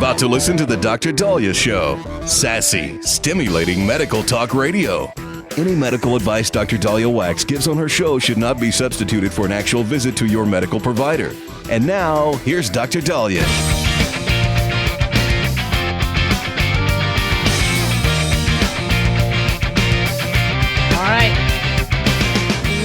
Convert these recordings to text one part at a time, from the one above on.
about to listen to the Dr. Daliah Show. Sassy, stimulating medical talk radio. Any medical advice Dr. Daliah Wax gives on her show should not be substituted for an actual visit to your medical provider. And now, here's Dr. Daliah. All right.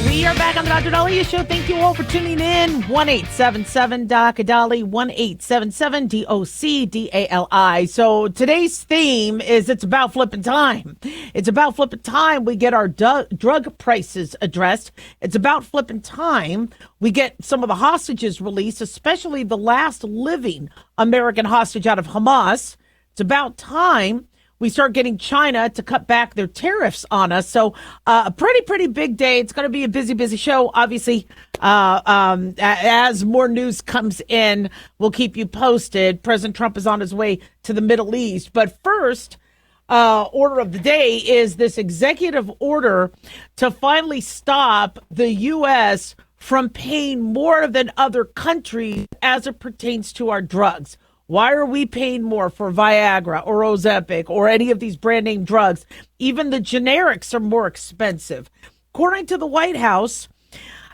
We are back on the Dr. Daliah Show. Thank you all for tuning in. 1-877-DOC-DALI, 1-877-DOC-DALI. So today's theme is it's about flipping time. It's about flipping time. We get our drug prices addressed. It's about flipping time. We get some of the hostages released, especially the last living American hostage out of Hamas. It's about time we start getting China to cut back their tariffs on us. So a pretty big day. It's going to be a busy show. Obviously, as more news comes in, we'll keep you posted. President Trump is on his way to the Middle East. But first, order of the day is this executive order to finally stop the U.S. from paying more than other countries as it pertains to our drugs. Why are we paying more for Viagra or Ozempic or any of these brand name drugs? Even the generics are more expensive. According to the White House,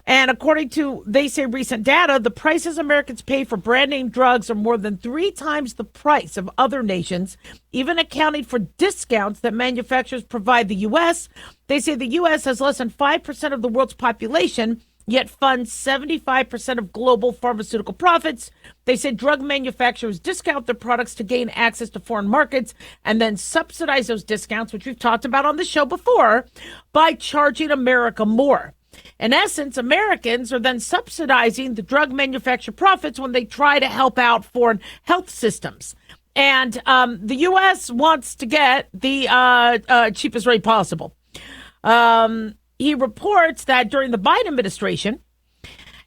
and according to, they say, recent data, the prices Americans pay for brand name drugs are more than 3 times the price of other nations, even accounting for discounts that manufacturers provide the U.S. They say the U.S. has less than 5% of the world's population, yet funds 75% of global pharmaceutical profits. They say drug manufacturers discount their products to gain access to foreign markets and then subsidize those discounts, which we've talked about on the show before, by charging America more. In essence, Americans are then subsidizing the drug manufacturer profits when they try to help out foreign health systems. And the U.S. wants to get the cheapest rate possible. He reports that during the Biden administration,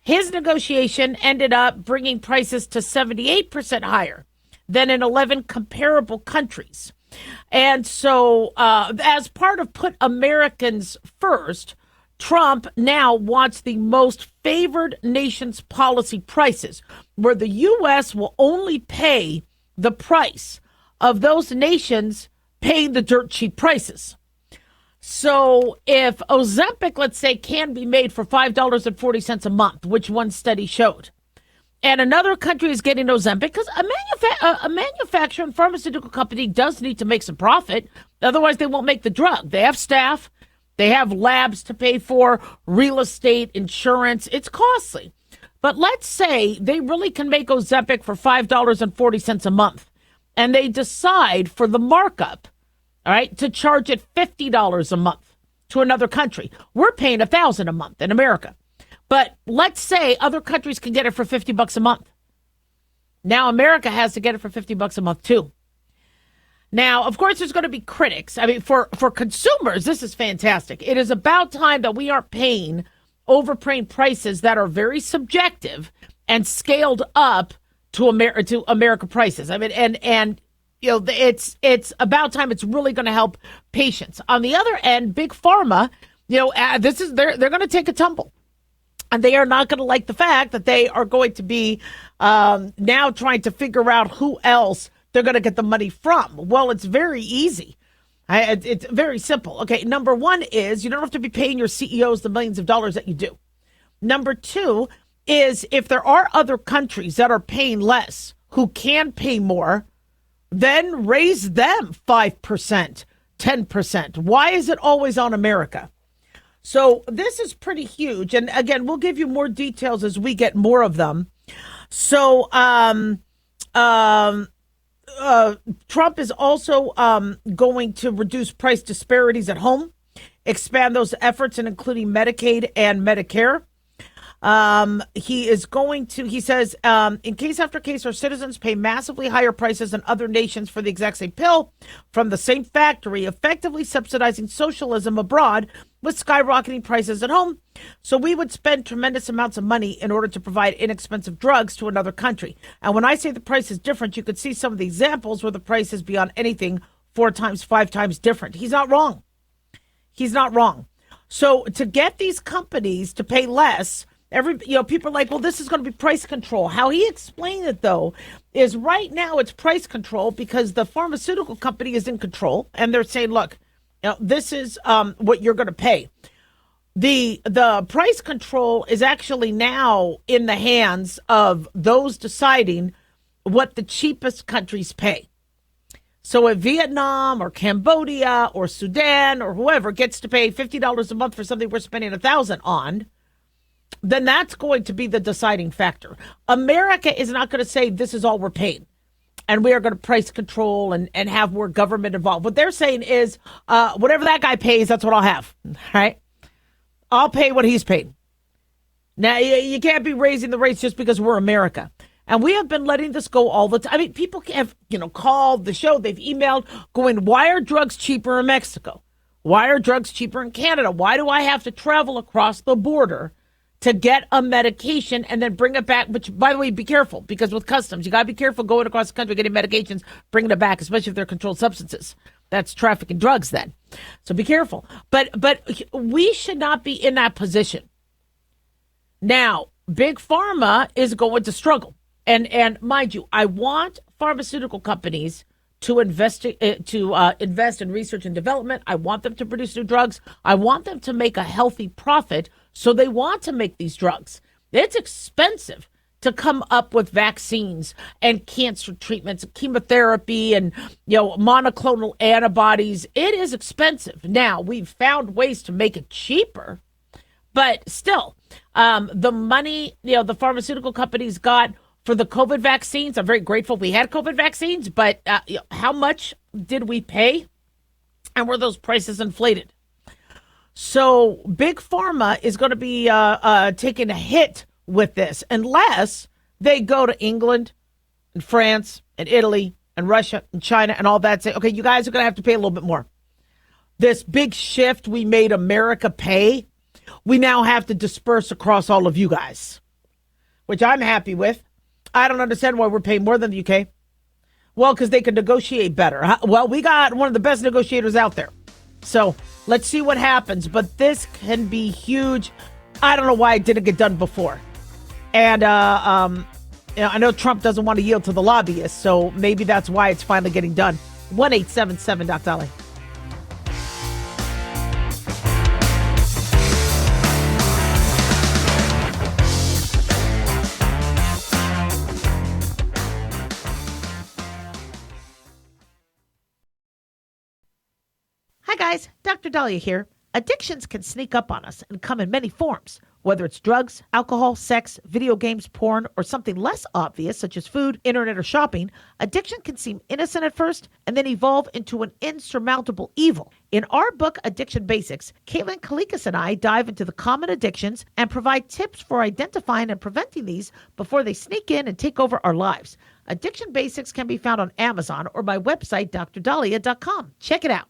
his negotiation ended up bringing prices to 78% higher than in 11 comparable countries. And so as part of Put Americans First, Trump now wants the most favored nations policy prices, where the U.S. will only pay the price of those nations paying the dirt cheap prices. So if Ozempic, let's say, can be made for $5.40 a month, which one study showed, and another country is getting Ozempic, because a manufacturer and pharmaceutical company does need to make some profit. Otherwise, they won't make the drug. They have staff. They have labs to pay for, real estate, insurance. It's costly. But let's say they really can make Ozempic for $5.40 a month, and they decide for the markup, all right, to charge it $50 a month to another country. We're paying $1,000 a month in America. But let's say other countries can get it for $50 a month. Now America has to get it for $50 a month too. Now, of course, there's going to be critics. I mean, for consumers, this is fantastic. It is about time that we aren't overpaying prices that are very subjective and scaled up to America prices. I mean, and you know, it's about time. It's really going to help patients. On the other end, big pharma, you know, they're going to take a tumble, and they are not going to like the fact that they are going to be now trying to figure out who else they're going to get the money from. Well, it's very easy. It's very simple. Okay, number one is you don't have to be paying your CEOs the millions of dollars that you do. Number two is if there are other countries that are paying less who can pay more, then raise them 5%, 10%. Why is it always on America? So this is pretty huge. And again, we'll give you more details as we get more of them. So Trump is also going to reduce price disparities at home, expand those efforts, and including Medicaid and Medicare. He says, in case after case, our citizens pay massively higher prices than other nations for the exact same pill from the same factory, effectively subsidizing socialism abroad with skyrocketing prices at home. So we would spend tremendous amounts of money in order to provide inexpensive drugs to another country. And when I say the price is different, you could see some of the examples where the price is beyond anything 4 times, 5 times different. He's not wrong. He's not wrong. So to get these companies to pay less, People are like, well, this is going to be price control. How he explained it, though, is right now it's price control because the pharmaceutical company is in control, and they're saying, look, this is what you're going to pay. The price control is actually now in the hands of those deciding what the cheapest countries pay. So if Vietnam or Cambodia or Sudan or whoever gets to pay $50 a month for something we're spending $1,000 on, then that's going to be the deciding factor. America is not going to say this is all we're paying and we are going to price control and have more government involved. What they're saying is whatever that guy pays, that's what I'll have. Right? I'll pay what he's paid. Now, you can't be raising the rates just because we're America. And we have been letting this go all the time. I mean, people have, called the show. They've emailed going, why are drugs cheaper in Mexico? Why are drugs cheaper in Canada? Why do I have to travel across the border to get a medication and then bring it back? Which, by the way, be careful, because with customs, you got to be careful going across the country, getting medications, bringing it back, especially if they're controlled substances. That's trafficking drugs then. So be careful. But we should not be in that position. Now, Big Pharma is going to struggle. And mind you, I want pharmaceutical companies to invest in research and development. I want them to produce new drugs. I want them to make a healthy profit. So they want to make these drugs. It's expensive to come up with vaccines and cancer treatments, chemotherapy, and monoclonal antibodies. It is expensive. Now, we've found ways to make it cheaper, but still, the money the pharmaceutical companies got for the COVID vaccines, I'm very grateful we had COVID vaccines, but how much did we pay? And were those prices inflated? So Big Pharma is going to be taking a hit with this unless they go to England and France and Italy and Russia and China and all that. Say, okay, you guys are going to have to pay a little bit more. This big shift we made America pay, we now have to disperse across all of you guys, which I'm happy with. I don't understand why we're paying more than the UK. Well, because they can negotiate better. Well, we got one of the best negotiators out there. So let's see what happens. But this can be huge. I don't know why it didn't get done before. And I know Trump doesn't want to yield to the lobbyists, so maybe that's why it's finally getting done. 1-877-Daliah. Hi guys, Dr. Daliah here. Addictions can sneak up on us and come in many forms, whether it's drugs, alcohol, sex, video games, porn, or something less obvious such as food, internet, or shopping. Addiction can seem innocent at first and then evolve into an insurmountable evil. In our book, Addiction Basics, Caitlin Kalikas and I dive into the common addictions and provide tips for identifying and preventing these before they sneak in and take over our lives. Addiction Basics can be found on Amazon or my website, drdaliah.com. Check it out.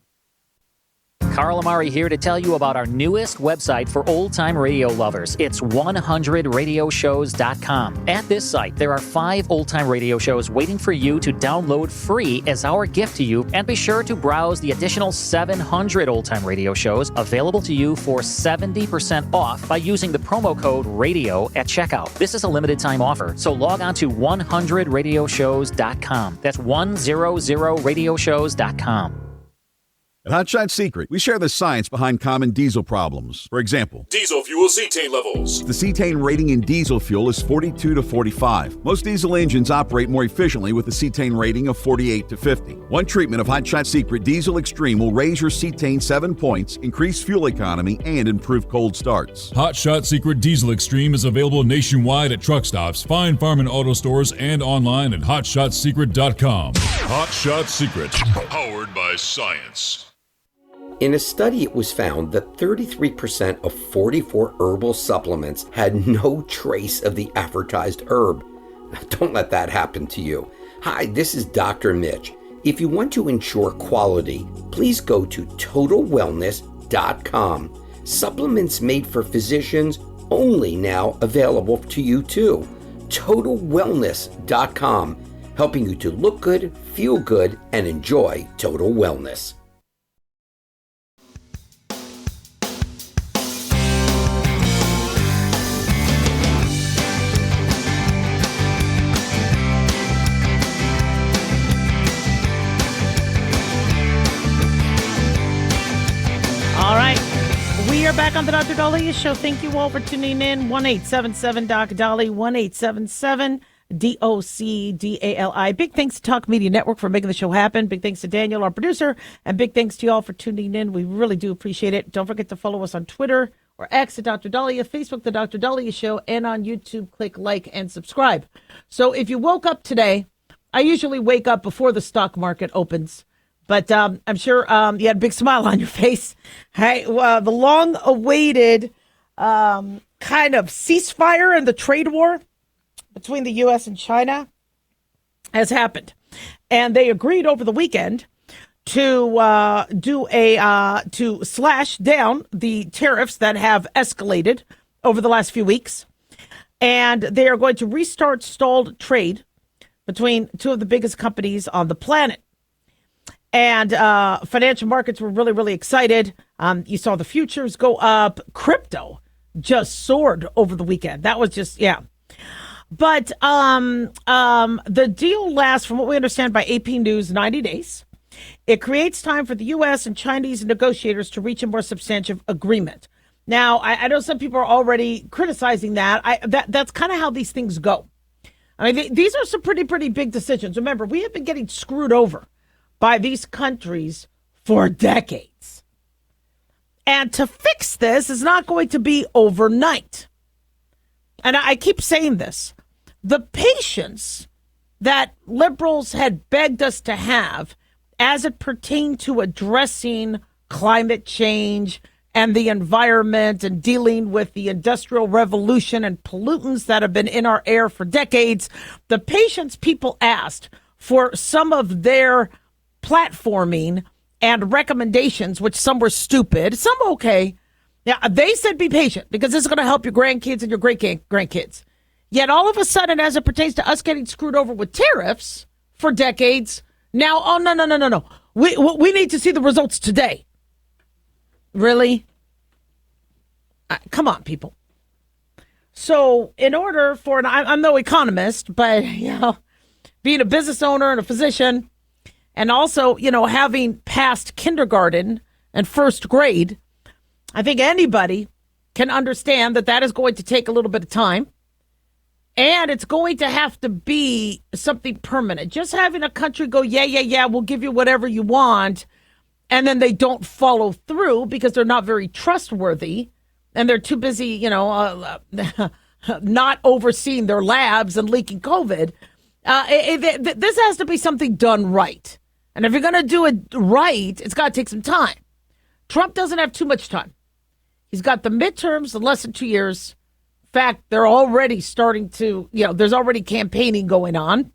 Carl Amari here to tell you about our newest website for old-time radio lovers. It's 100radioshows.com. At this site, there are 5 old-time radio shows waiting for you to download free as our gift to you, and be sure to browse the additional 700 old-time radio shows available to you for 70% off by using the promo code RADIO at checkout. This is a limited-time offer, so log on to 100radioshows.com. That's 100radioshows.com. At Hot Shot Secret, we share the science behind common diesel problems. For example, diesel fuel cetane levels. The cetane rating in diesel fuel is 42 to 45. Most diesel engines operate more efficiently with a cetane rating of 48 to 50. One treatment of Hot Shot Secret Diesel Extreme will raise your cetane 7 points, increase fuel economy, and improve cold starts. Hot Shot Secret Diesel Extreme is available nationwide at truck stops, fine farm and auto stores, and online at hotshotsecret.com. Hot Shot Secret, powered by science. In a study, it was found that 33% of 44 herbal supplements had no trace of the advertised herb. Now, don't let that happen to you. Hi, this is Dr. Mitch. If you want to ensure quality, please go to totalwellness.com. Supplements made for physicians only now available to you too. totalwellness.com, helping you to look good, feel good, and enjoy total wellness. here back on the Dr. Daliah Show. Thank you all for tuning in. 1-877-DOC-DALI, 1-877-DOC-DALI. Big thanks to Talk Media Network for making the show happen. Big thanks to Daniel, our producer, and big thanks to you all for tuning in. We really do appreciate it. Don't forget to follow us on Twitter or X at Dr. Daliah, Facebook, The Dr. Daliah Show, and on YouTube, click like and subscribe. So if you woke up today, I usually wake up before the stock market opens. But I'm sure you had a big smile on your face. Hey, the long-awaited kind of ceasefire in the trade war between the U.S. and China has happened. And they agreed over the weekend to to slash down the tariffs that have escalated over the last few weeks. And they are going to restart stalled trade between two of the biggest companies on the planet. And financial markets were really, really excited. You saw the futures go up. Crypto just soared over the weekend. That was just, yeah. But the deal lasts, from what we understand by AP News, 90 days. It creates time for the U.S. and Chinese negotiators to reach a more substantive agreement. Now, I know some people are already criticizing that. That's kind of how these things go. I mean, these are some pretty big decisions. Remember, we have been getting screwed over by these countries for decades. And to fix this is not going to be overnight. And I keep saying this. The patience that liberals had begged us to have as it pertained to addressing climate change and the environment and dealing with the Industrial Revolution and pollutants that have been in our air for decades, the patience people asked for some of their platforming and recommendations, which some were stupid, some okay. Now, they said be patient because this is going to help your grandkids and your great-grandkids. Yet all of a sudden, as it pertains to us getting screwed over with tariffs for decades, now, oh, no. We need to see the results today. Really? Come on, people. So in order for, and I'm no economist, but, being a business owner and a physician, and also, having passed kindergarten and first grade, I think anybody can understand that is going to take a little bit of time. And it's going to have to be something permanent. Just having a country go, yeah, we'll give you whatever you want, and then they don't follow through because they're not very trustworthy, and they're too busy, not overseeing their labs and leaking COVID. This has to be something done right. And if you're going to do it right, it's got to take some time. Trump doesn't have too much time. He's got the midterms in less than 2 years. In fact, they're already starting to, there's already campaigning going on.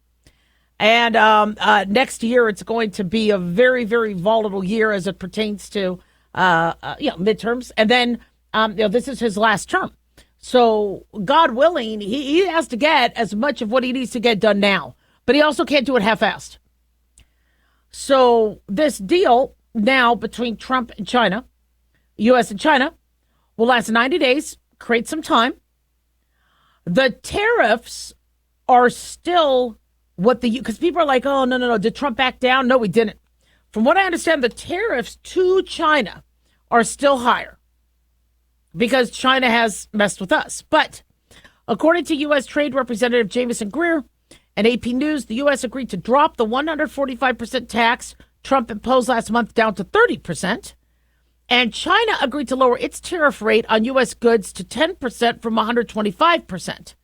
And next year, it's going to be a very, very volatile year as it pertains to, midterms. And then, this is his last term. So, God willing, he has to get as much of what he needs to get done now. But he also can't do it half-assed. So this deal now between Trump and China, U.S. and China, will last 90 days, create some time. The tariffs are still because people are like, oh, no, did Trump back down? No, he didn't. From what I understand, the tariffs to China are still higher because China has messed with us. But according to U.S. Trade Representative Jamieson Greer, and AP News, the U.S. agreed to drop the 145% tax Trump imposed last month down to 30%. And China agreed to lower its tariff rate on U.S. goods to 10% from 125%.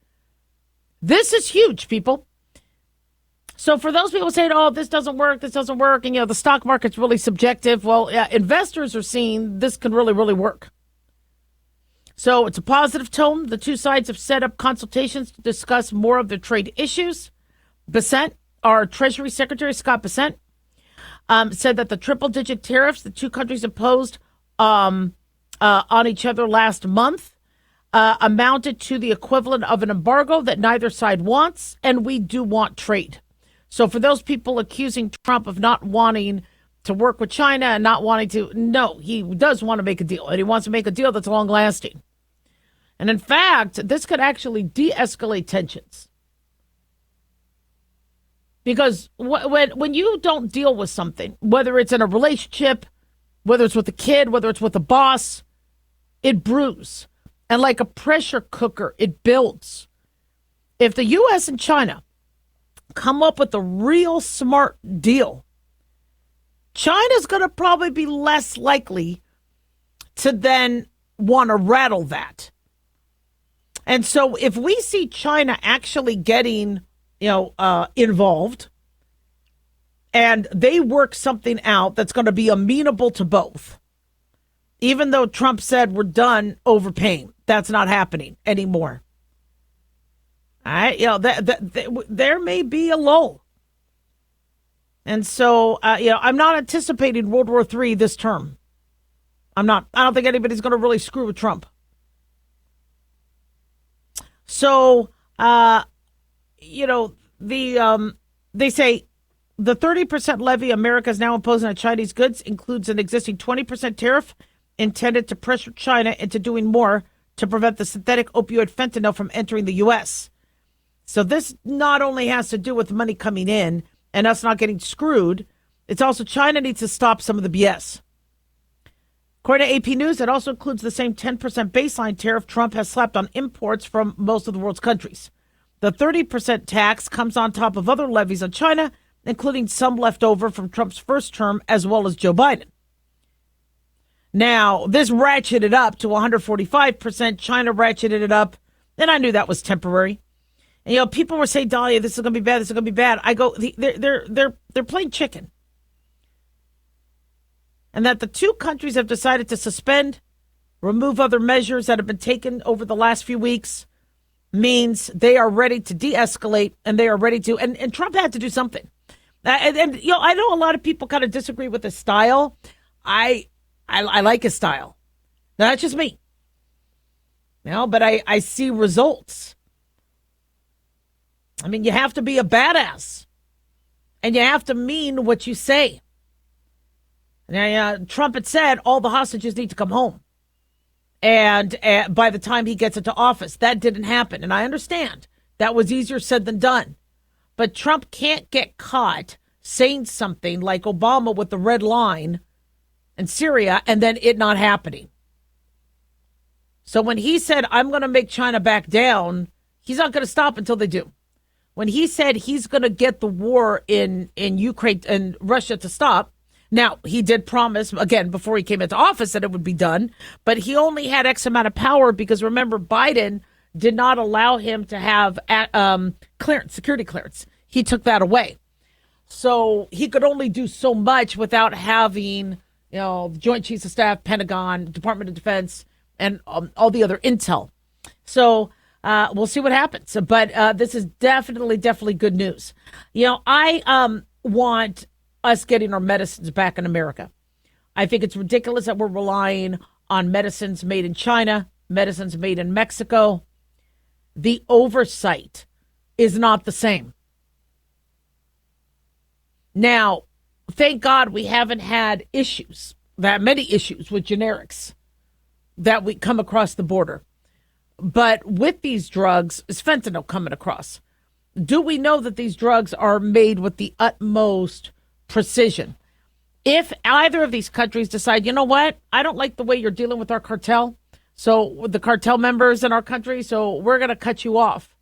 This is huge, people. So for those people saying, oh, this doesn't work, and, the stock market's really subjective, well, investors are seeing this can really, really work. So it's a positive tone. The two sides have set up consultations to discuss more of their trade issues. Bessent, our Treasury Secretary, Scott Bessent, said that the triple-digit tariffs the two countries imposed on each other last month amounted to the equivalent of an embargo that neither side wants, and we do want trade. So for those people accusing Trump of not wanting to work with China and not wanting to, no, he does want to make a deal, and he wants to make a deal that's long-lasting. And in fact, this could actually de-escalate tensions. Because when you don't deal with something, whether it's in a relationship, whether it's with a kid, whether it's with a boss, it brews. And like a pressure cooker, it builds. If the U.S. and China come up with a real smart deal, China's going to probably be less likely to then want to rattle that. And so if we see China actually getting, involved, and they work something out that's going to be amenable to both, even though Trump said we're done overpaying, that's not happening anymore. All right, there may be a lull. And so, I'm not anticipating World War III this term. I'm not. I don't think anybody's going to really screw with Trump. So, they say the 30% levy America is now imposing on Chinese goods includes an existing 20% tariff intended to pressure China into doing more to prevent the synthetic opioid fentanyl from entering the U.S. So this not only has to do with money coming in and us not getting screwed, it's also China needs to stop some of the BS. According to AP News, it also includes the same 10% baseline tariff Trump has slapped on imports from most of the world's countries. The 30% tax comes on top of other levies on China, including some left over from Trump's first term, as well as Joe Biden. Now, this ratcheted up to 145%. China ratcheted it up, and I knew that was temporary. And, people were saying, Daliah, this is going to be bad, this is going to be bad. I go, they're playing chicken. And that the two countries have decided to suspend, remove other measures that have been taken over the last few weeks means they are ready to de-escalate, and they are ready to, and Trump had to do something. I know a lot of people kind of disagree with his style. I like his style. Now, that's just me. But I see results. I mean, you have to be a badass, and you have to mean what you say. Now, Trump had said all the hostages need to come home. And by the time he gets into office, that didn't happen. And I understand that was easier said than done. But Trump can't get caught saying something like Obama with the red line in Syria and then it not happening. So when he said, I'm going to make China back down, he's not going to stop until they do. When he said he's going to get the war in Ukraine and Russia to stop, now, he did promise, again, before he came into office that it would be done, but he only had X amount of power because, remember, Biden did not allow him to have security clearance. He took that away. So he could only do so much without having, the Joint Chiefs of Staff, Pentagon, Department of Defense, and all the other intel. So we'll see what happens. But this is definitely good news. I want us getting our medicines back in America. I think it's ridiculous that we're relying on medicines made in China, medicines made in Mexico. The oversight is not the same. Now, thank God we haven't had that many issues with generics that we come across the border. But with these drugs, is fentanyl coming across? Do we know that these drugs are made with the utmost precision? If either of these countries decide, you know what, I don't like the way you're dealing with our cartel, so with the cartel members in our country, so we're going to cut you off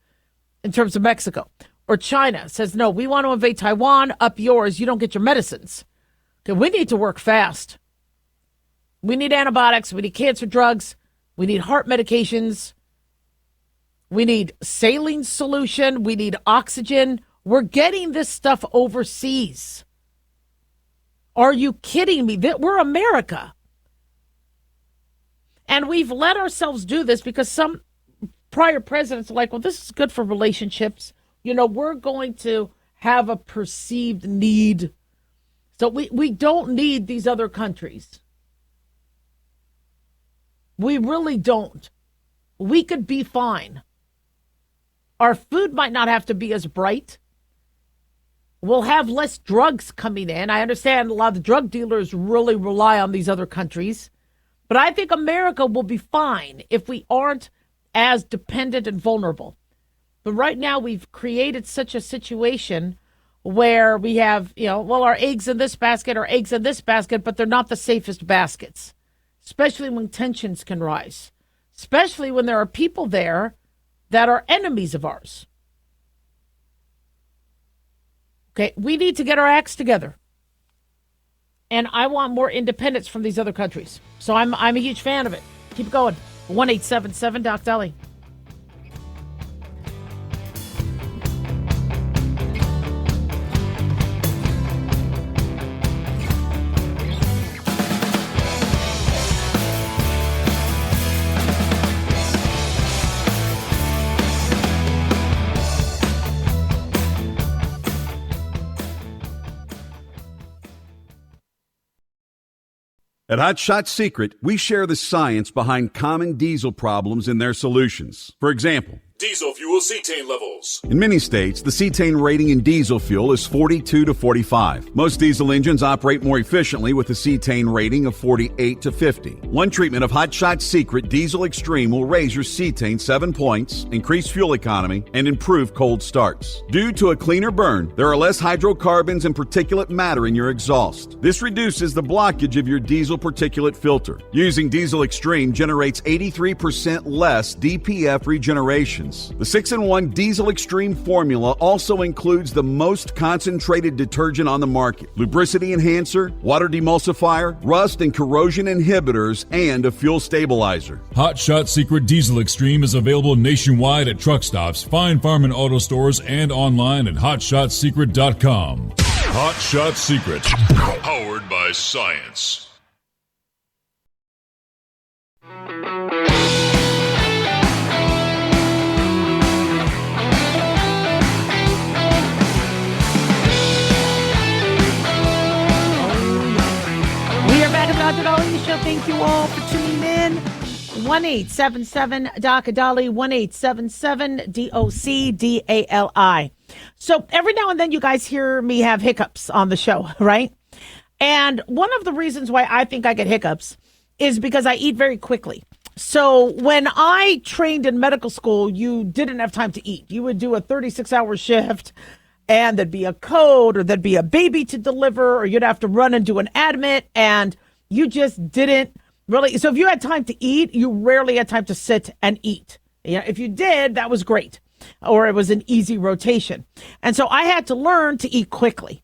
in terms of Mexico. Or China says, no, we want to invade Taiwan, up yours, you don't get your medicines. Okay, we need to work fast. We need antibiotics, we need cancer drugs, we need heart medications, we need saline solution, we need oxygen. We're getting this stuff overseas. Are you kidding me? We're America. And we've let ourselves do this because some prior presidents are like, well, this is good for relationships. We're going to have a perceived need. So we don't need these other countries. We really don't. We could be fine. Our food might not have to be as bright. We'll have less drugs coming in. I understand a lot of the drug dealers really rely on these other countries. But I think America will be fine if we aren't as dependent and vulnerable. But right now we've created such a situation where we have, our eggs in this basket, but they're not the safest baskets. especially when tensions can rise, especially when there are people there that are enemies of ours. Okay, we need to get our acts together. And I want more independence from these other countries. So I'm a huge fan of it. Keep it going. 1-877 Dali. At Hot Shot Secret, we share the science behind common diesel problems and their solutions. For example, Diesel fuel cetane levels. in many states, the cetane rating in diesel fuel is 42 to 45. Most diesel engines operate more efficiently with a cetane rating of 48 to 50. One treatment of Hot Shot Secret Diesel Extreme will raise your cetane 7 points, increase fuel economy, and improve cold starts. Due to a cleaner burn, there are less hydrocarbons and particulate matter in your exhaust. This reduces the blockage of your diesel particulate filter. Using Diesel Extreme generates 83% less DPF regeneration. The 6-in-1 Diesel Extreme formula also includes the most concentrated detergent on the market, lubricity enhancer, water demulsifier, rust and corrosion inhibitors, and a fuel stabilizer. Hot Shot Secret Diesel Extreme is available nationwide at truck stops, fine farm and auto stores, and online at hotshotsecret.com. Hot Shot Secret, powered by science. Dr. Daliah Show. Thank you all for tuning in. 1-877-DOC-DALI, 1-877-DOC-DALI. So every now and then you guys hear me have hiccups on the show, right? And one of the reasons why I think I get hiccups is because I eat very quickly. So when I trained in medical school, you didn't have time to eat. You would do a 36-hour shift, and there'd be a code, or there'd be a baby to deliver, or you'd have to run and do an admit, and you just didn't really. So if you had time to eat, you rarely had time to sit and eat. Yeah, if you did, that was great, or it was an easy rotation. And so I had to learn to eat quickly.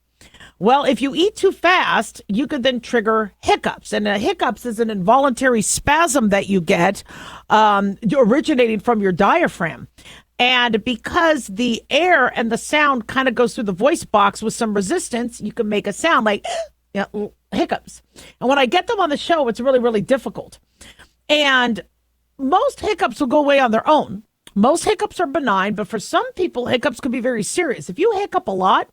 Well, if you eat too fast, you could then trigger hiccups. And hiccups is an involuntary spasm that you get originating from your diaphragm. And because the air and the sound kind of goes through the voice box with some resistance, you can make a sound like hiccups. And when I get them on the show, it's really, really difficult. And most hiccups will go away on their own. Most hiccups are benign, but for some people, hiccups can be very serious. If you hiccup a lot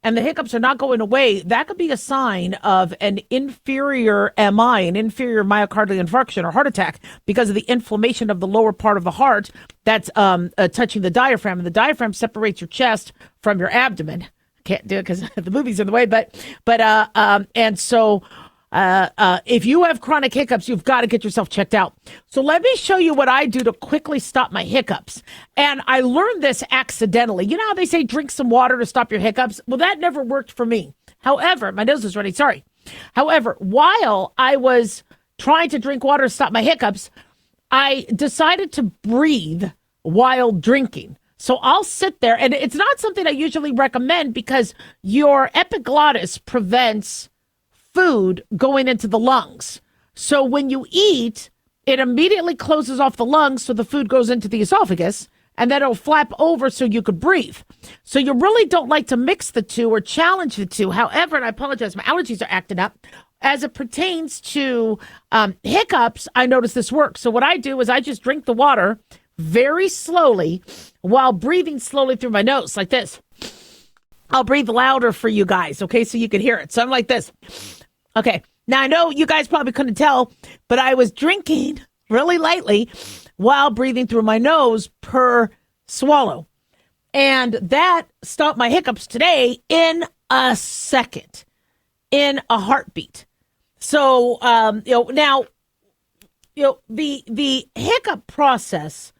and the hiccups are not going away, that could be a sign of an inferior MI, an inferior myocardial infarction or heart attack, because of the inflammation of the lower part of the heart that's touching the diaphragm. And the diaphragm separates your chest from your abdomen. Can't do it because the movie's in the way, and so if you have chronic hiccups, you've got to get yourself checked out. So let me show you what I do to quickly stop my hiccups. And I learned this accidentally. You know how they say drink some water to stop your hiccups? Well, that never worked for me. However, my nose is running. Sorry. However, while I was trying to drink water to stop my hiccups, I decided to breathe while drinking. So I'll sit there, and it's not something I usually recommend because your epiglottis prevents food going into the lungs. So when you eat, it immediately closes off the lungs so the food goes into the esophagus, and then it'll flap over so you could breathe. So you really don't like to mix the two or challenge the two. However, and I apologize, my allergies are acting up. As it pertains to hiccups, I notice this works. So what I do is I just drink the water very slowly while breathing slowly through my nose like this. I'll breathe louder for you guys, okay, so you can hear it. So I'm like this. Okay, now I know you guys probably couldn't tell, but I was drinking really lightly while breathing through my nose per swallow. And that stopped my hiccups today in a second, in a heartbeat. So, now, the hiccup process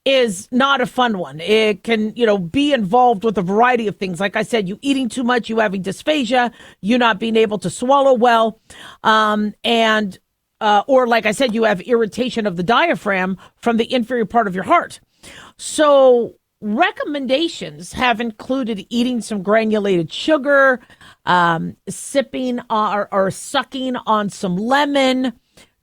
is not a fun one. It can, be involved with a variety of things. Like I said, you eating too much, you having dysphagia, you not being able to swallow well. And or like I said, you have irritation of the diaphragm from the inferior part of your heart. So recommendations have included eating some granulated sugar, sipping or sucking on some lemon,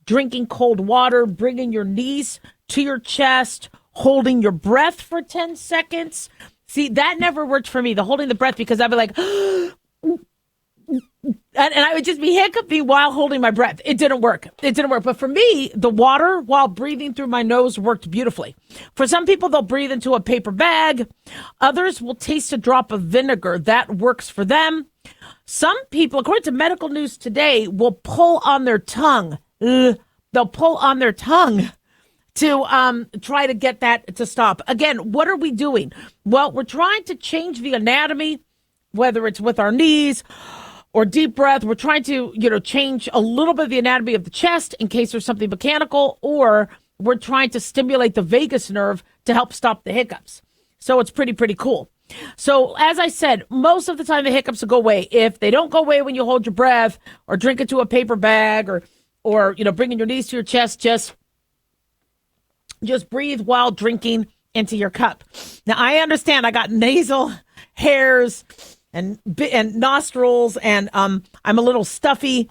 drinking cold water, bringing your knees to your chest, holding your breath for 10 seconds. See, that never worked for me, the holding the breath, because I'd be like, and I would just be hiccuping while holding my breath. It didn't work. But for me, the water while breathing through my nose worked beautifully. For some people, they'll breathe into a paper bag. Others will taste a drop of vinegar. That works for them. Some people, according to Medical News Today, will pull on their tongue. They'll pull on their tongue to try to get that to stop. Again, what are we doing? Well, we're trying to change the anatomy, whether it's with our knees or deep breath. We're trying to, change a little bit of the anatomy of the chest in case there's something mechanical, or we're trying to stimulate the vagus nerve to help stop the hiccups. So it's pretty cool. So as I said, most of the time the hiccups will go away. If they don't go away when you hold your breath or drink into a paper bag or bringing your knees to your chest, just breathe while drinking into your cup. Now, I understand I got nasal hairs and nostrils, and I'm a little stuffy.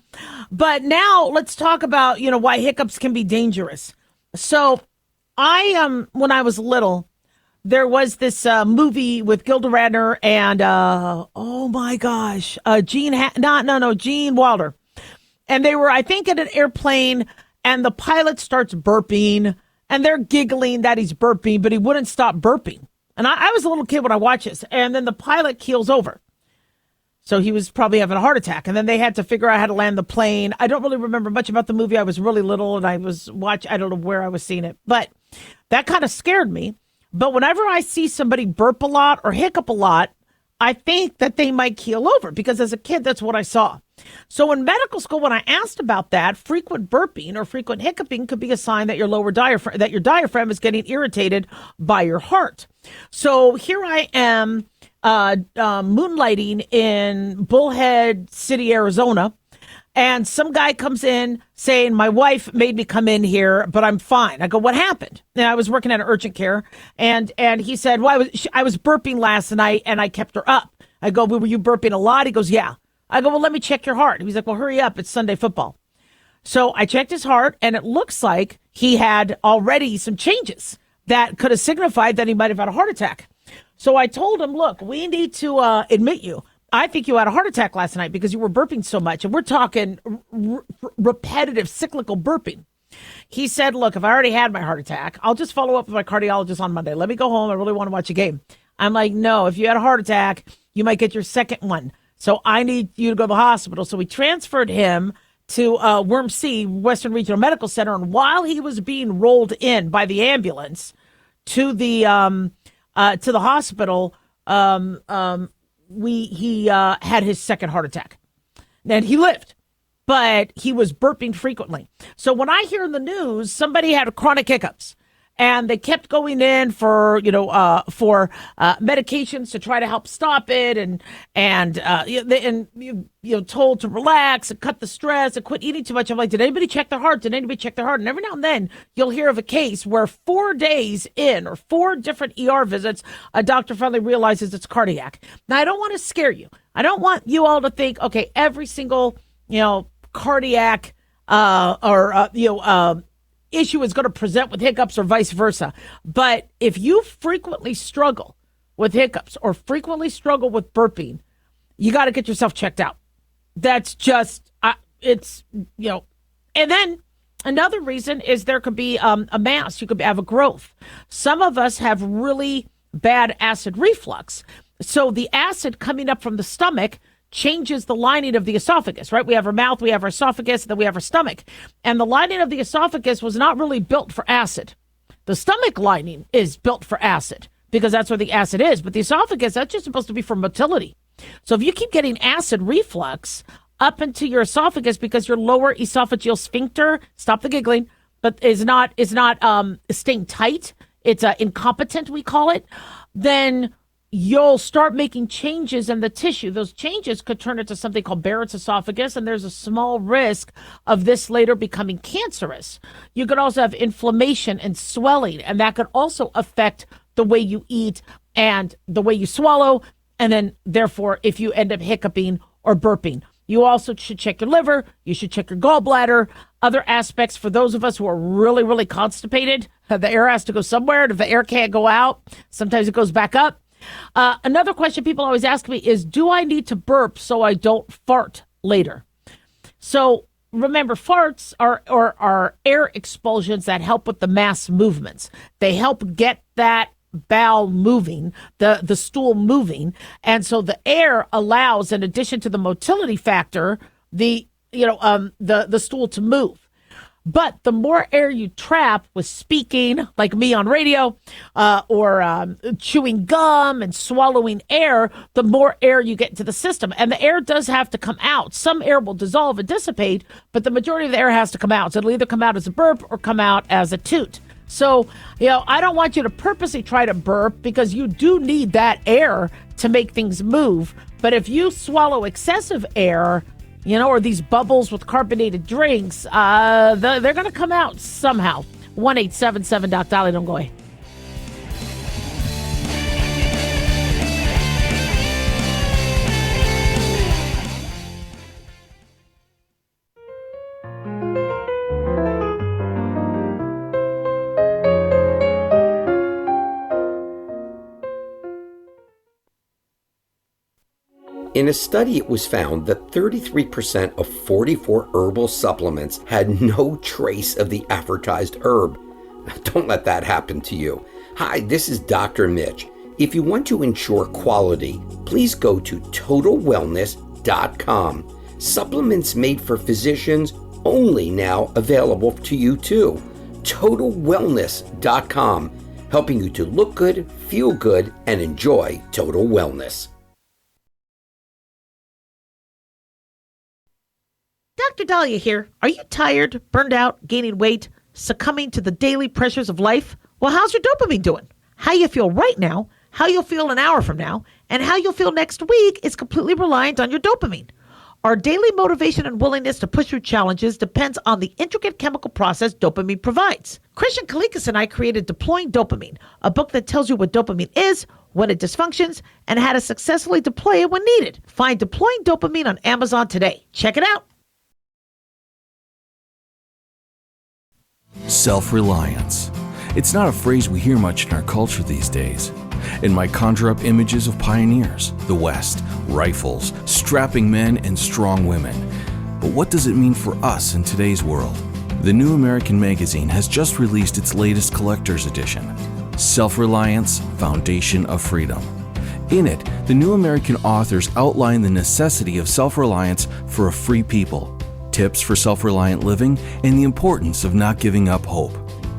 But now let's talk about, why hiccups can be dangerous. So when I was little, there was this movie with Gilda Radner and, oh my gosh, Gene Wilder. And they were, I think, in an airplane, and the pilot starts burping, and they're giggling that he's burping, but he wouldn't stop burping. And I was a little kid when I watched this, and then the pilot keels over. So he was probably having a heart attack. And then they had to figure out how to land the plane. I don't really remember much about the movie. I was really little, and I don't know where I was seeing it. But that kind of scared me. But whenever I see somebody burp a lot or hiccup a lot, I think that they might keel over, because as a kid, that's what I saw. So in medical school, when I asked about that, frequent burping or frequent hiccuping could be a sign that your your diaphragm is getting irritated by your heart. So here I am moonlighting in Bullhead City, Arizona, and some guy comes in saying, my wife made me come in here, but I'm fine. I go, what happened? And I was working at an urgent care, and he said, well, I was burping last night, and I kept her up. I go, well, were you burping a lot? He goes, yeah. I go, well, let me check your heart. He's like, well, hurry up. It's Sunday football. So I checked his heart, and it looks like he had already some changes that could have signified that he might have had a heart attack. So I told him, look, we need to admit you. I think you had a heart attack last night because you were burping so much. And we're talking repetitive cyclical burping. He said, look, if I already had my heart attack, I'll just follow up with my cardiologist on Monday. Let me go home. I really want to watch a game. I'm like, no, if you had a heart attack, you might get your second one. So I need you to go to the hospital. So we transferred him to Worm C, Western Regional Medical Center. And while he was being rolled in by the ambulance to the hospital, he had his second heart attack. And he lived, but he was burping frequently. So when I hear in the news somebody had chronic hiccups, and they kept going in for medications to try to help stop it, and told to relax and cut the stress and quit eating too much. I'm like, did anybody check their heart? Did anybody check their heart? And every now and then you'll hear of a case where 4 days in, or 4 different ER visits, a doctor finally realizes it's cardiac. Now, I don't want to scare you. I don't want you all to think, okay, every single cardiac issue is going to present with hiccups or vice versa. But if you frequently struggle with hiccups or frequently struggle with burping, you got to get yourself checked out. That's just, and then another reason is there could be a mass. You could have a growth. Some of us have really bad acid reflux. So the acid coming up from the stomach changes the lining of the esophagus, right? We have our mouth, we have our esophagus, and then we have our stomach. And the lining of the esophagus was not really built for acid. The stomach lining is built for acid because that's where the acid is. But the esophagus, that's just supposed to be for motility. So if you keep getting acid reflux up into your esophagus because your lower esophageal sphincter, stop the giggling, but is not staying tight, it's incompetent, we call it, then you'll start making changes in the tissue. Those changes could turn into something called Barrett's esophagus, and there's a small risk of this later becoming cancerous. You could also have inflammation and swelling, and that could also affect the way you eat and the way you swallow, and then therefore if you end up hiccuping or burping. You also should check your liver. You should check your gallbladder. Other aspects for those of us who are really, really constipated, the air has to go somewhere. And if the air can't go out, sometimes it goes back up. Another question people always ask me is, do I need to burp so I don't fart later? So remember, farts are air expulsions that help with the mass movements. They help get that bowel moving, the stool moving. And so the air allows, in addition to the motility factor, the stool to move. But the more air you trap with speaking, like me on radio, or chewing gum and swallowing air, the more air you get into the system. And the air does have to come out. Some air will dissolve and dissipate, but the majority of the air has to come out. So it'll either come out as a burp or come out as a toot. So, I don't want you to purposely try to burp, because you do need that air to make things move. But if you swallow excessive air, or these bubbles with carbonated drinks, they're going to come out somehow. 1-877-DOC-DALIAH. Don't go away. In a study, it was found that 33% of 44 herbal supplements had no trace of the advertised herb. Don't let that happen to you. Hi, this is Dr. Mitch. If you want to ensure quality, please go to TotalWellness.com. Supplements made for physicians, only now available to you too. TotalWellness.com, helping you to look good, feel good, and enjoy total wellness. Dr. Daliah here. Are you tired, burned out, gaining weight, succumbing to the daily pressures of life? Well, how's your dopamine doing? How you feel right now, how you'll feel an hour from now, and how you'll feel next week is completely reliant on your dopamine. Our daily motivation and willingness to push through challenges depends on the intricate chemical process dopamine provides. Christian Kalikas and I created Deploying Dopamine, a book that tells you what dopamine is, when it dysfunctions, and how to successfully deploy it when needed. Find Deploying Dopamine on Amazon today. Check it out. Self-reliance. It's not a phrase we hear much in our culture these days. It might conjure up images of pioneers, the West, rifles, strapping men, and strong women. But what does it mean for us in today's world? The New American Magazine has just released its latest collector's edition, Self-Reliance, Foundation of Freedom. In it, the New American authors outline the necessity of self-reliance for a free people, tips for self-reliant living, and the importance of not giving up hope.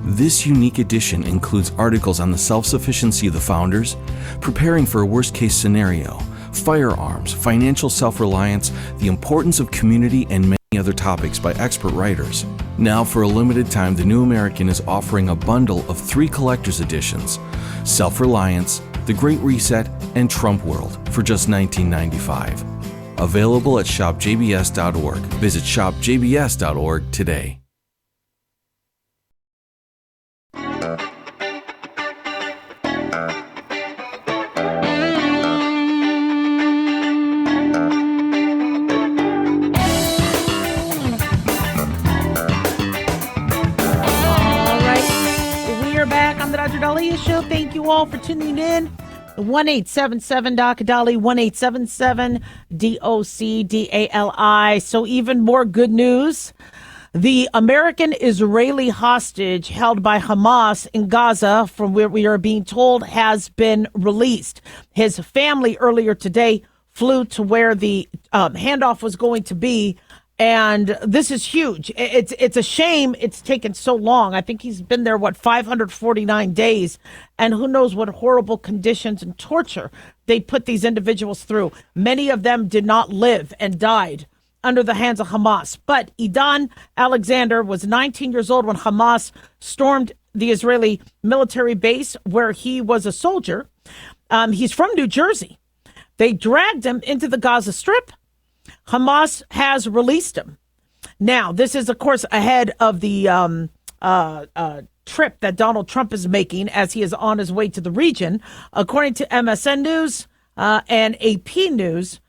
This unique edition includes articles on the self-sufficiency of the founders, preparing for a worst-case scenario, firearms, financial self-reliance, the importance of community, and many other topics by expert writers. Now, for a limited time, the New American is offering a bundle of 3 collector's editions, Self-Reliance, The Great Reset, and Trump World, for just $19.95. Available at shopjbs.org. Visit shopjbs.org today. Daliah Show. Thank you all for tuning in. 1-877-DOC-DALIAH, 1-877-DOC-DALI. So even more good news. The American-Israeli hostage held by Hamas in Gaza, from where we are being told, has been released. His family earlier today flew to where the handoff was going to be. And this is huge. It's a shame it's taken so long. I think he's been there, 549 days. And who knows what horrible conditions and torture they put these individuals through. Many of them did not live and died under the hands of Hamas. But Idan Alexander was 19 years old when Hamas stormed the Israeli military base where he was a soldier. He's from New Jersey. They dragged him into the Gaza Strip. Hamas has released him. Now, this is, of course, ahead of the trip that Donald Trump is making as he is on his way to the region. According to MSN News and AP News,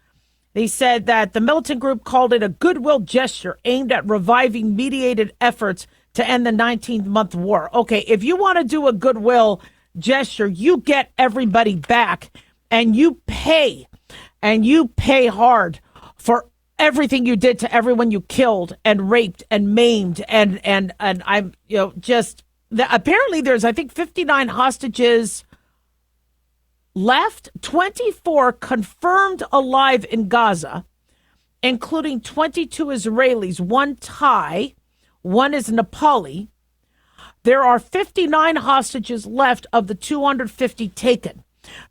they said that the militant group called it a goodwill gesture aimed at reviving mediated efforts to end the 19-month war. Okay, if you want to do a goodwill gesture, you get everybody back and you pay hard for everything you did to everyone you killed and raped and maimed and I'm apparently there's I think 59 hostages left, 24 confirmed alive in Gaza, including 22 Israelis, one Thai, one is Nepali. There are 59 hostages left of the 250 taken.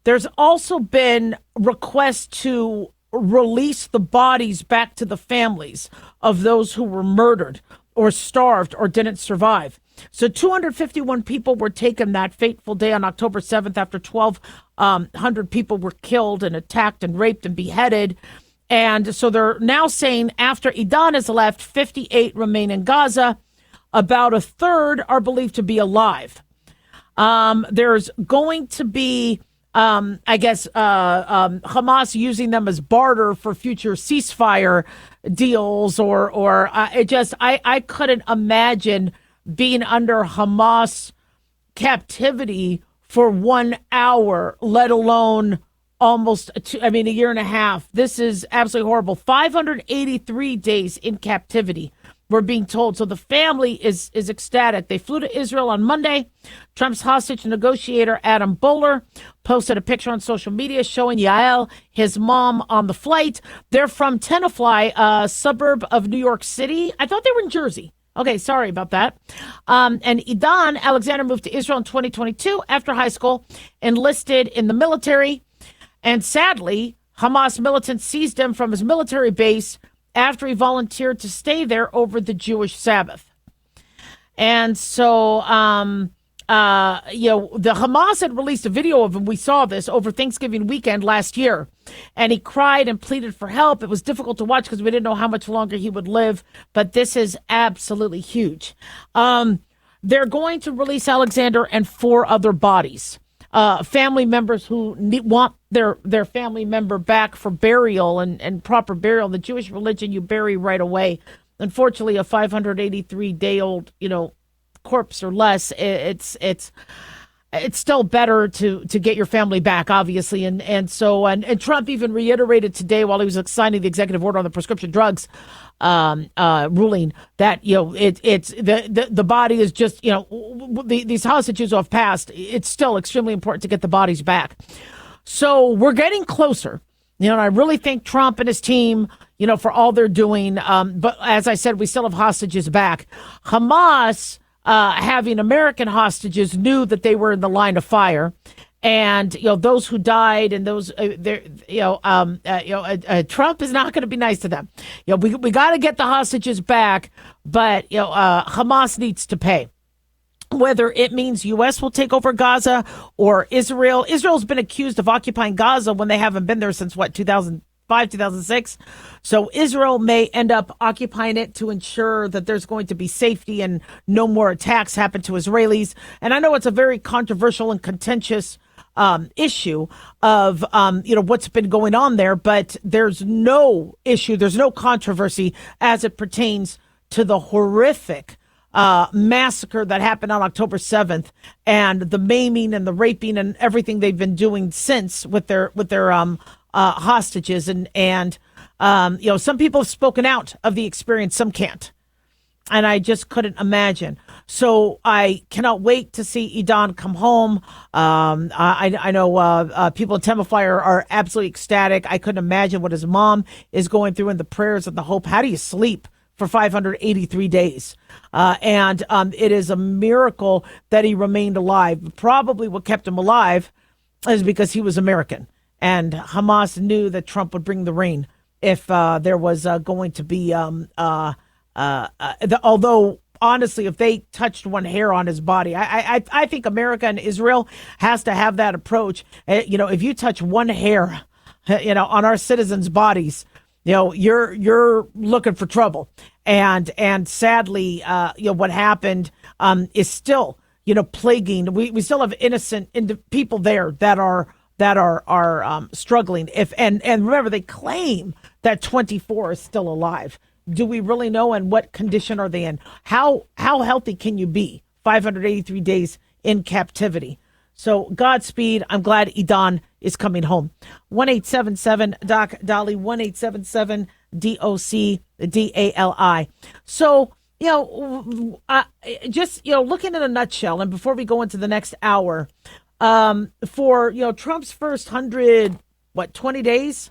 There's also been requests to release the bodies back to the families of those who were murdered or starved or didn't survive. So 251 people were taken that fateful day on October 7th after 1,200 people were killed and attacked and raped and beheaded. And so they're now saying after Idan is left, 58 remain in Gaza. About a third are believed to be alive. There's going to be Hamas using them as barter for future ceasefire deals I couldn't imagine being under Hamas captivity for 1 hour, let alone almost a year and a half. This is absolutely horrible. 583 days in captivity, we're being told. So the family is ecstatic. They flew to Israel on Monday. Trump's hostage negotiator, Adam Boehler, posted a picture on social media showing Yael, his mom, on the flight. They're from Tenafly, a suburb of New York City. I thought they were in Jersey. Okay, sorry about that. And Idan Alexander moved to Israel in 2022 after high school, enlisted in the military. And sadly, Hamas militants seized him from his military base after he volunteered to stay there over the Jewish Sabbath. And so, the Hamas had released a video of him. We saw this over Thanksgiving weekend last year. And he cried and pleaded for help. It was difficult to watch because we didn't know how much longer he would live. But this is absolutely huge. They're going to release Alexander and 4 other bodies. Family members who want their family member back for burial and proper burial. In the Jewish religion, you bury right away. Unfortunately, a 583-day-old, corpse or less, it's still better to get your family back, obviously. And Trump even reiterated today while he was signing the executive order on the prescription drugs ruling that it's the body is just these hostages who have passed. It's still extremely important to get the bodies back. So we're getting closer. And I really thank Trump and his team, for all they're doing. But as I said, we still have hostages back. Hamas, having American hostages, knew that they were in the line of fire. And, those who died and those, Trump is not going to be nice to them. We got to get the hostages back, but, Hamas needs to pay. Whether it means U.S. will take over Gaza or Israel. Israel's been accused of occupying Gaza when they haven't been there since, 2005, 2006. So Israel may end up occupying it to ensure that there's going to be safety and no more attacks happen to Israelis. And I know it's a very controversial and contentious issue of, what's been going on there, but there's no issue, there's no controversy as it pertains to the horrific massacre that happened on October 7th and the maiming and the raping and everything they've been doing since with their hostages. And some people have spoken out of the experience, some can't. And I just couldn't imagine. So I cannot wait to see Idan come home. I know people in Temafly are absolutely ecstatic. I couldn't imagine what his mom is going through and the prayers and the hope. How do you sleep for 583 days? And it is a miracle that he remained alive. Probably what kept him alive is because he was American. And Hamas knew that Trump would bring the rain if there was going to be, although honestly, if they touched one hair on his body, I think America and Israel has to have that approach. If you touch one hair, on our citizens' bodies, you're looking for trouble. And sadly, what happened is still, plaguing. We still have innocent people there that are struggling. And remember, they claim that 24 is still alive. Do we really know? And what condition are they in? How healthy can you be? 583 days in captivity. So Godspeed. I'm glad Idan is coming home. 1-877-DOC Dali, 1-877-DOC-DALI. So, just, looking in a nutshell, and before we go into the next hour, for, Trump's first 20 days,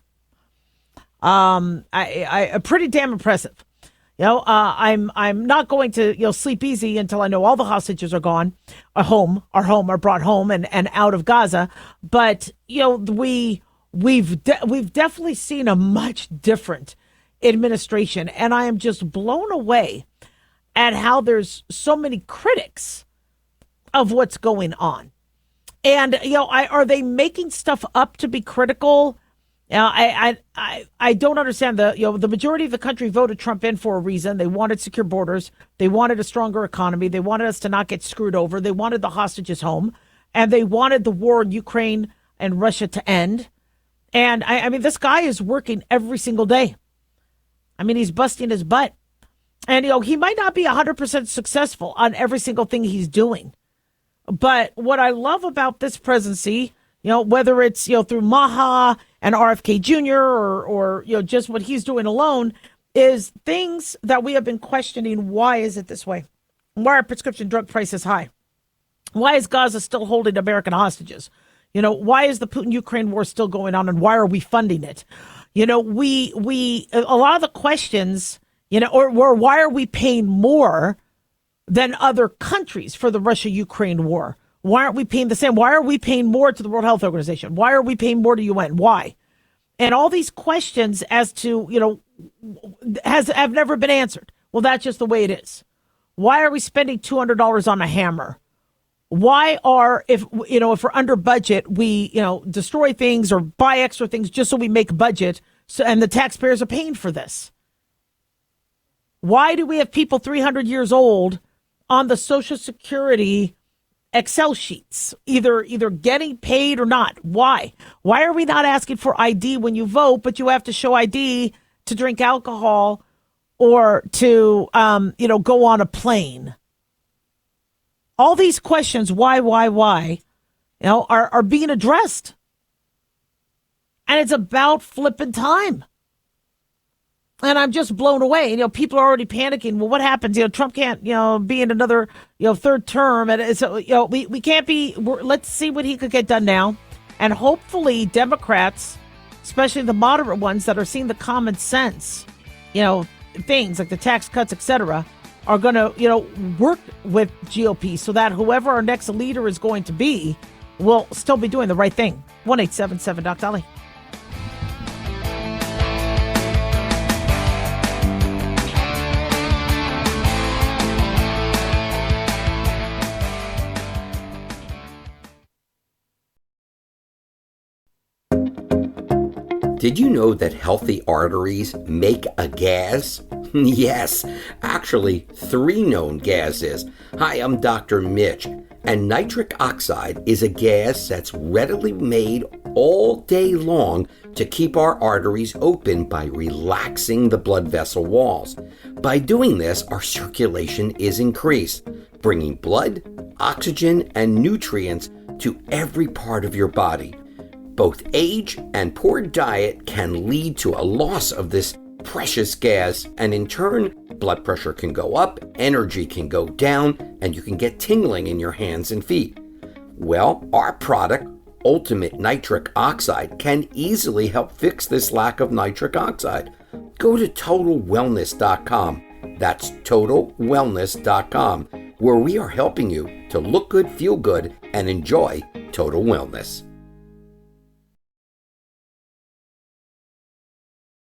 pretty damn impressive. I'm not going to, sleep easy until I know all the hostages are gone, are brought home and out of Gaza. But, we've definitely seen a much different administration. And I am just blown away at how there's so many critics of what's going on. And, are they making stuff up to be critical? I don't understand. The majority of the country voted Trump in for a reason. They wanted secure borders. They wanted a stronger economy. They wanted us to not get screwed over. They wanted the hostages home, and they wanted the war in Ukraine and Russia to end. And I mean, this guy is working every single day. I mean, he's busting his butt, and he might not be 100% successful on every single thing he's doing. But what I love about this presidency, whether it's, through Maha and RFK Jr. or just what he's doing alone, is things that we have been questioning. Why is it this way? Why are prescription drug prices high? Why is Gaza still holding American hostages? Why is the Putin-Ukraine war still going on, and why are we funding it? A lot of the questions, or why are we paying more than other countries for the Russia-Ukraine war? Why aren't we paying the same? Why are we paying more to the World Health Organization? Why are we paying more to UN? Why? And all these questions as to, have never been answered. Well, that's just the way it is. Why are we spending $200 on a hammer? Why if we're under budget, we, destroy things or buy extra things just so we make budget, and the taxpayers are paying for this? Why do we have people 300 years old on the Social Security Excel sheets, either getting paid or not? Why? Why are we not asking for ID when you vote, but you have to show ID to drink alcohol or to, go on a plane? All these questions, why, are being addressed. And it's about flipping time. And I'm just blown away. People are already panicking. Well, what happens? Trump can't, be in another, third term. And so, we can't be. Let's see what he could get done now. And hopefully Democrats, especially the moderate ones that are seeing the common sense, things like the tax cuts, etc., are going to, work with GOP so that whoever our next leader is going to be will still be doing the right thing. 1-877-DOC Dali. Did you know that healthy arteries make a gas? Yes, actually 3 known gases. Hi, I'm Dr. Mitch, and nitric oxide is a gas that's readily made all day long to keep our arteries open by relaxing the blood vessel walls. By doing this, our circulation is increased, bringing blood, oxygen, and nutrients to every part of your body. Both age and poor diet can lead to a loss of this precious gas, and in turn, blood pressure can go up, energy can go down, and you can get tingling in your hands and feet. Well, our product, Ultimate Nitric Oxide, can easily help fix this lack of nitric oxide. Go to TotalWellness.com. That's TotalWellness.com, where we are helping you to look good, feel good, and enjoy total wellness.